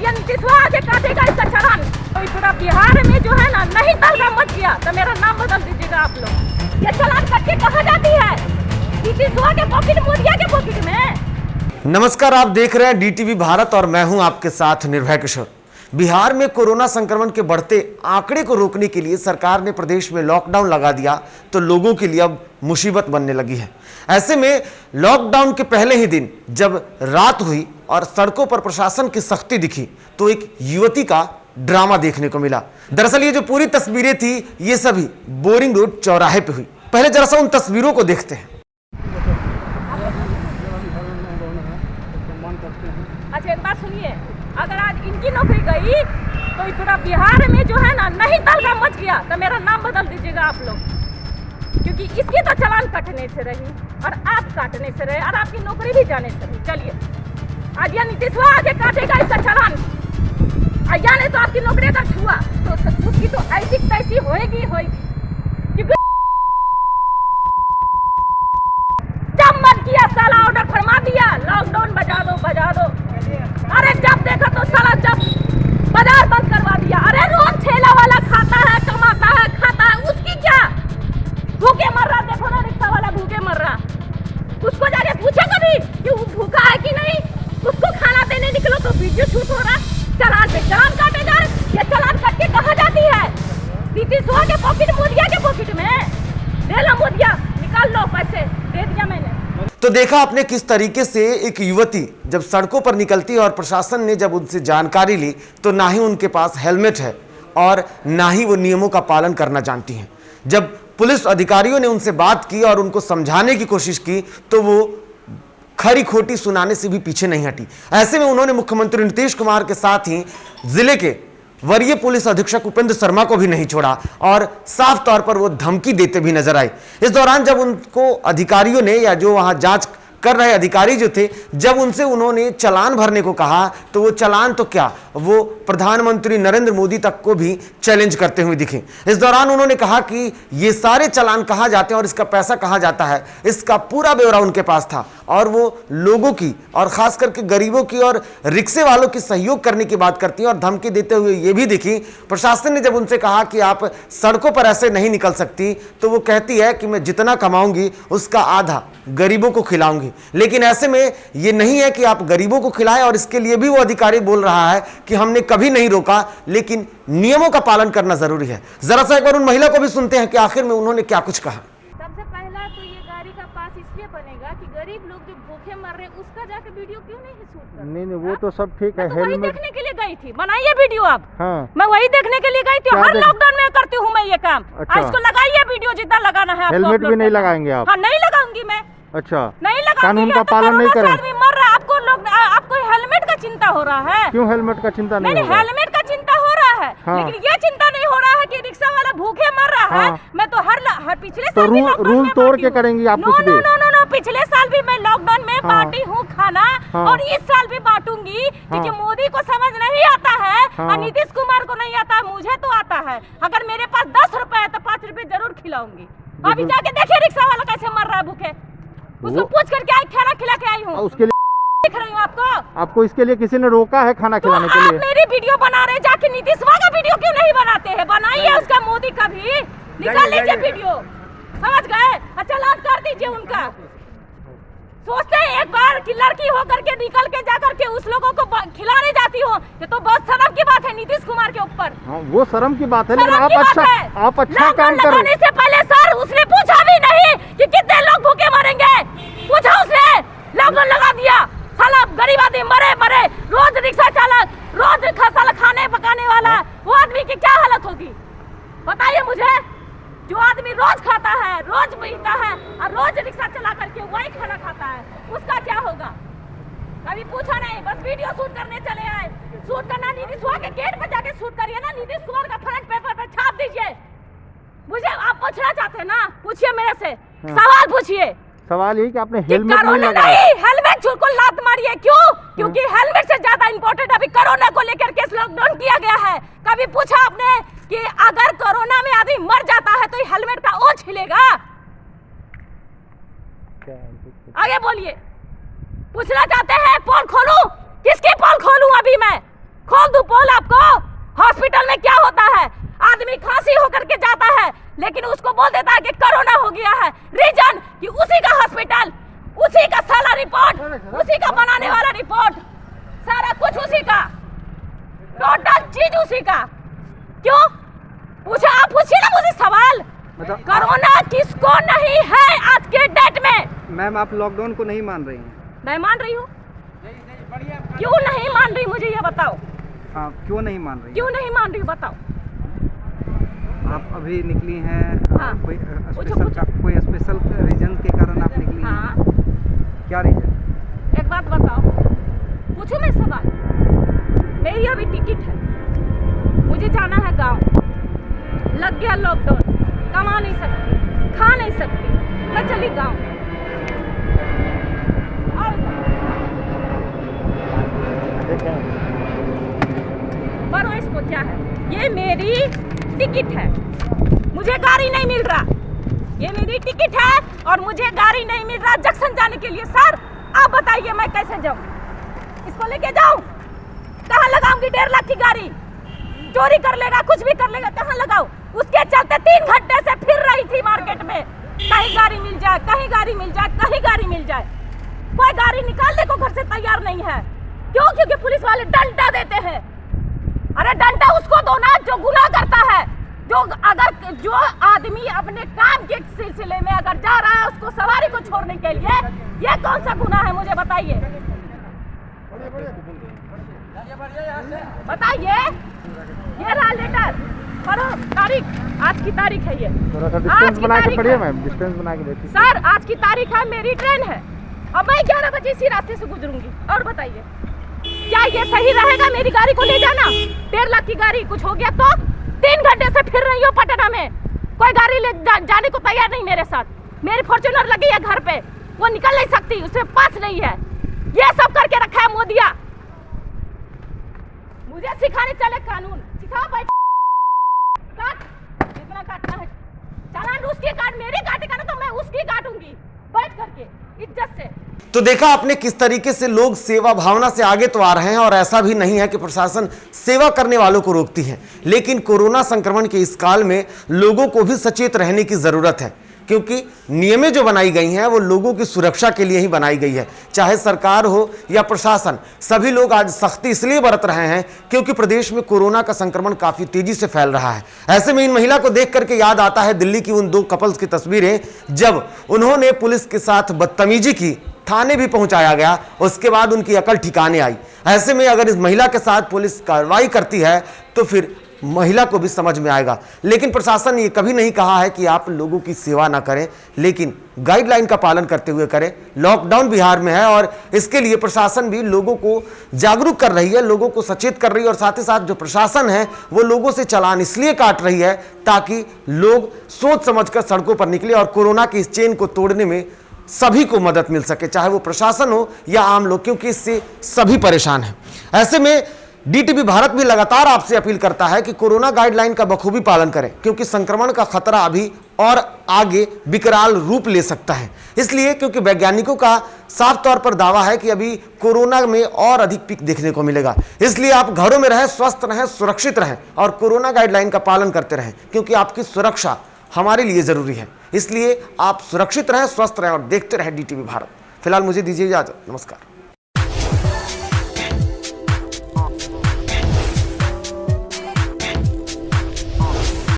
आज ये नीतीशवा आके काटेगा इसका चालान। तो पूरा बिहार में जो है ना नहीं तलगा मच गया तो मेरा नाम बदल दीजिएगा आप लोग। ये चालान करके कहाँ जाती है? नीतीशवा के पॉकेट, मोदिया के पॉकेट में। नमस्कार, आप देख रहे हैं डीटीवी भारत और मैं हूं आपके साथ निर्भय किशोर। बिहार में कोरोना संक्रमण के बढ़ते आंकड़े को रोकने के लिए सरकार ने प्रदेश में लॉकडाउन लगा दिया तो लोगों के लिए अब मुसीबत बनने लगी है। ऐसे में लॉकडाउन के पहले ही दिन जब रात हुई और सड़कों पर प्रशासन की सख्ती दिखी तो एक युवती का ड्रामा देखने को मिला। दरअसल ये जो पूरी तस्वीरें थी ये सभी बोरिंग रोड चौराहे पे हुई। पहले जरा सा उन तस्वीरों को देखते हैं। अच्छा एक बात सुनिए, अगर आज इनकी नौकरी गई तो पूरा बिहार में जो है ना नहीं तलगा मच गया तो मेरा नाम बदल दीजिएगा आप लोग, क्योंकि इसकी तो चालान कटने से रही और आप काटने से रहे और आपकी नौकरी भी जाने से रही। चलिए आज यह नीतीशवा आके काटेगा इसका चालान, जाने तो आपकी नौकरी अगर छुआ तो उसकी तो ऐसी तैसी होएगी क्योंकि जब मन किया साला ऑर्डर फरमा दिया लॉकडाउन बजा दो। अरे जब देखा तो साला जब बाजार बंद करवा दिया। अरे रोज ठेला वाला खाता है, कमाता है, खाता है, उसकी क्या? भूखे मर रहा, देखो ना रिक्शा वाला भूखे मर रहा। उसको जाके पूछे कभी कि वो भूखा है कि नहीं? उसको खाना देने निकलो तो वीडियो शूट हो रहा, चालान पे चालान काटे जा रहे। ये चालान कट के कहाँ जाती है? नीतीशवा के पॉकेट, मोदिया के पॉकेट में। ले लो मोदिया, निकाल लो पैसे, दे दिया मैंने। तो देखा आपने किस तरीके से एक युवती जब सड़कों पर निकलती है और प्रशासन ने जब उनसे जानकारी ली तो ना ही उनके पास हेलमेट है और ना ही वो नियमों का पालन करना जानती हैं। जब पुलिस अधिकारियों ने उनसे बात की और उनको समझाने की कोशिश की तो वो खरी खोटी सुनाने से भी पीछे नहीं हटी। ऐसे में उन्होंने मुख्यमंत्री नीतीश कुमार के साथ ही जिले के वरीय पुलिस अधीक्षक उपेंद्र शर्मा को भी नहीं छोड़ा और साफ तौर पर वो धमकी देते भी नजर आए। इस दौरान जब उनको अधिकारियों ने या जो वहां जांच कर रहे अधिकारी जो थे जब उनसे उन्होंने चालान भरने को कहा तो वो चालान तो क्या, वो प्रधानमंत्री नरेंद्र मोदी तक को भी चैलेंज करते हुए दिखे। इस दौरान उन्होंने कहा कि ये सारे चालान कहाँ जाते हैं और इसका पैसा कहाँ जाता है, इसका पूरा ब्यौरा उनके पास था और वो लोगों की और खास करके गरीबों की और रिक्शे वालों की सहयोग करने की बात करती हैं और धमकी देते हुए ये भी दिखी। प्रशासन ने जब उनसे कहा कि आप सड़कों पर ऐसे नहीं निकल सकती तो वो कहती है कि मैं जितना कमाऊंगी उसका आधा गरीबों को खिलाऊंगी। लेकिन ऐसे में ये नहीं है कि आप गरीबों को खिलाएं और इसके लिए भी वो अधिकारी बोल रहा है कि हमने कभी नहीं रोका, लेकिन नियमों का पालन करना जरूरी है। जरा सा एक बार उन महिला को भी सुनते हैं कि आखिर में उन्होंने क्या कुछ कहा। सबसे पहला तो ये गाड़ी का पास इसलिए बनेगा कि गरीब लोग जो भूखे मर रहे उसका जाके वीडियो क्यों नहीं शूट कर? नहीं वो तो सब ठीक है। वही देखने के लिए गई थी, बनाइए वीडियो आप। हाँ। मैं वही देखने के लिए गई थी, हर लॉकडाउन में करती हूँ मैं ये काम। अच्छा। इसको लगाइए वीडियो जितना लगाना है। हेलमेट भी नहीं लगाएंगे आप? हाँ नहीं लगाऊंगी मैं। अच्छा, नहीं लगाऊंगी। कानून का पालन नहीं करें। आदमी मर रहा है, आपको हेलमेट का चिंता हो रहा है? क्यों हेलमेट का चिंता नहीं? हेलमेट का चिंता हो रहा है। हाँ। लेकिन ये चिंता नहीं हो रहा है कि रिक्शा वाला भूखे मर रहा है। मैं तो हर पिछले तो रूल तोड़ के करेंगे आप कुछ भी? नो, पिछले साल भी मैं लॉकडाउन में बांटी हूँ खाना और इस साल भी बांटूंगी क्योंकि मोदी को समझ नहीं आता है और नीतीश कुमार को नहीं आता, मुझे तो आता है। अगर मेरे पास 10 रुपए है तो 5 रुपए जरूर खिलाऊंगी। अभी जाके देखिए रिक्शा वाला कैसे मर रहा है भूखे, उसको पूछ करके आई, खाना खिला के आई हूँ। उसके लिए दिख रही हूँ आपको इसके लिए किसी ने रोका है खाना खिलाने के लिए? आप मेरी वीडियो बना रहे, जाके नीतीशवा का वीडियो क्यों नहीं बनाते हैं? बनाइए उसका, मोदी का भी निकाल लीजिए वीडियो, समझ गए? अच्छा लाद कर दीजिए उनका। सोचते हैं एक बार कि लड़की होकर के निकल के जाकर के उस लोगों को खिलाने जाती हो, ये तो बहुत शर्म की बात है नीतीश कुमार के ऊपर। वो शर्म की बात है, लेकिन आप अच्छा काम कर रहे हैं। से पहले सर उसने पूछा भी नहीं कि कितने लोग भूखे मरेंगे, पूछा उसने? लॉकडाउन लगा दिया, साला गरीब आदमी मरे, रोज रिक्शा चालक, रोज साला खाने पकाने वाला, वो आदमी की क्या हालत होगी बताइए मुझे? जो आदमी रोज खाता है, रोज पीता है और रोज रिक्शा चला करके वही खाना खाता है, उसका क्या होगा? कभी पूछा नहीं, बस वीडियो शूट करने चले आए। शूट करना नीतीशवा के गेट पर जाके शूट करिए ना, नीतीश कुमार का फ्रंट पेपर पर छाप दीजिए। मुझे आप पूछना चाहते हैं ना, पूछिए मेरे से, सवाल पूछिए। सवाल ये कि आपने हेलमेट नहीं लगाया। हेलमेट को लात मारिए, क्यों? क्योंकि हेलमेट से ज्यादा इम्पोर्टेंट अभी कोरोना को लेकर के लॉकडाउन किया गया है। कभी पूछा आपने कि अगर कोरोना में आदमी मर जाता है तो हेलमेट का ओझ हिलेगा? आगे बोलिए। पूछना चाहते हैं पोल खोलूं? किसकी पोल खोलूं? अभी मैं खोल दूं पोल आपको? हॉस्पिटल में क्या होता है, आदमी खांसी होकर के जाता है लेकिन उसको बोल देता है कि कोरोना हो गया है। रीजन कि उसी का हॉस्पिटल, उसी का सारा रिपोर्ट, उसी का बनाने वाला रिपोर्ट, सारा कुछ उसी का, टोटल चीज उसी का। क्यों पूछा? आप पूछिए ना मुझे सवाल। कोरोना किसको नहीं है आज के डेट में? मैम आप लॉकडाउन को नहीं मान रही हैं? मैं मान रही हूँ। क्यों नहीं मान रही मुझे ये बताओ। हाँ, क्यों नहीं मान रही? क्यों नहीं मान रही बताओ। आप अभी निकली हैं, हाँ। कोई स्पेशल रीजन के कारण आप निकली हाँ। हैं? क्या रीजन? एक बात बताओ, पूछो मैं सवाल। मेरी अभी टिकट है, मुझे जाना है गांव। लग गया लॉकडाउन, कमा नहीं सकती, खा नहीं सकती, मैं चली गांव। पर इसको क्या है, ये मेरी टिकट है, मुझे गाड़ी नहीं मिल रहा। ये मेरी टिकट है और मुझे गाड़ी नहीं मिल रहा जंक्शन जाने के लिए। सर आप बताइए मैं कैसे जाऊं? इसको लेके जाऊं? कहाँ लगाऊंगी? 1.5 लाख की गाड़ी, चोरी कर लेगा, कुछ भी कर लेगा, कहाँ लगाऊं? उसके चलते 3 घंटे से फिर रही थी मार्केट में, कहीं गाड़ी मिल जाए, कहीं गाड़ी मिल जाए, कहीं गाड़ी मिल जाए। कोई गाड़ी निकालने को घर से तैयार नहीं है। क्यों? क्योंकि पुलिस वाले डंडा देते हैं। अरे डंडा उसको दो ना जो गुनाह करता है। जो आदमी अपने काम के सिलसिले में अगर जा रहा है उसको सवारी को छोड़ने के लिए, ये कौन सा गुनाह है मुझे बताइए। बताइए। ये रहा लेटर, पढ़ो तारीख, आज की तारीख है ये। थोड़ा सा डिस्टेंस बना के पढ़िए मैम, डिस्टेंस बना के देखिए। सर आज की तारीख है, मेरी ट्रेन है, अब मैं 11 बजे इसी रास्ते से गुजरूंगी। और बताइए क्या ये सही रहेगा मेरी गाड़ी को ले जाना? 1.5 लाख की गाड़ी, कुछ हो गया तो 3 घंटे से फिर रही हो पटना में, कोई गाड़ी ले जाने को तैयार नहीं मेरे साथ। मेरी फॉर्च्यूनर लगी है घर पे, वो निकल नहीं सकती, उसमें पास नहीं है। ये सब करके रखा है मोदिया। मुझे सिखाने चले कानून, सिखाओ भाई। काट, जितना काटना है चालान उसकी काट, मेरी काटेगा ना तो मैं उसकी काटूंगी बैठ करके इज्जत से। तो देखा आपने किस तरीके से लोग सेवा भावना से आगे तो आ रहे हैं, और ऐसा भी नहीं है कि प्रशासन सेवा करने वालों को रोकती है। लेकिन कोरोना संक्रमण के इस काल में लोगों को भी सचेत रहने की जरूरत है, क्योंकि नियमें जो बनाई गई हैं वो लोगों की सुरक्षा के लिए ही बनाई गई है। चाहे सरकार हो या प्रशासन, सभी लोग आज सख्ती इसलिए बरत रहे हैं क्योंकि प्रदेश में कोरोना का संक्रमण काफी तेजी से फैल रहा है। ऐसे में इन महिला को देख करके याद आता है दिल्ली की उन 2 कपल्स की तस्वीरें, जब उन्होंने पुलिस के साथ बदतमीजी की, थाने भी पहुंचाया गया, उसके बाद उनकी अकल ठिकाने आई। ऐसे में अगर इस महिला के साथ पुलिस कार्रवाई करती है तो फिर महिला को भी समझ में आएगा। लेकिन प्रशासन ने ये कभी नहीं कहा है कि आप लोगों की सेवा ना करें, लेकिन गाइडलाइन का पालन करते हुए करें। लॉकडाउन बिहार में है और इसके लिए प्रशासन भी लोगों को जागरूक कर रही है, लोगों को सचेत कर रही है, और साथ ही साथ जो प्रशासन है वो लोगों से चालान इसलिए काट रही है ताकि लोग सोच समझकर सड़कों पर निकले और कोरोना की इस चेन को तोड़ने में सभी को मदद मिल सके, चाहे वो प्रशासन हो या आम लोग, क्योंकि इससे सभी परेशान हैं। ऐसे में डीटीवी भारत भी लगातार आपसे अपील करता है कि कोरोना गाइडलाइन का बखूबी पालन करें, क्योंकि संक्रमण का खतरा अभी और आगे विकराल रूप ले सकता है। इसलिए क्योंकि वैज्ञानिकों का साफ तौर पर दावा है कि अभी कोरोना में और अधिक पीक देखने को मिलेगा। इसलिए आप घरों में रहें, स्वस्थ रहें, सुरक्षित रहें और कोरोना गाइडलाइन का पालन करते रहें, क्योंकि आपकी सुरक्षा हमारे लिए जरूरी है। इसलिए आप सुरक्षित रहें, स्वस्थ रहें और देखते रहें डीटीवी भारत। फिलहाल मुझे दीजिए इजाजत, नमस्कार।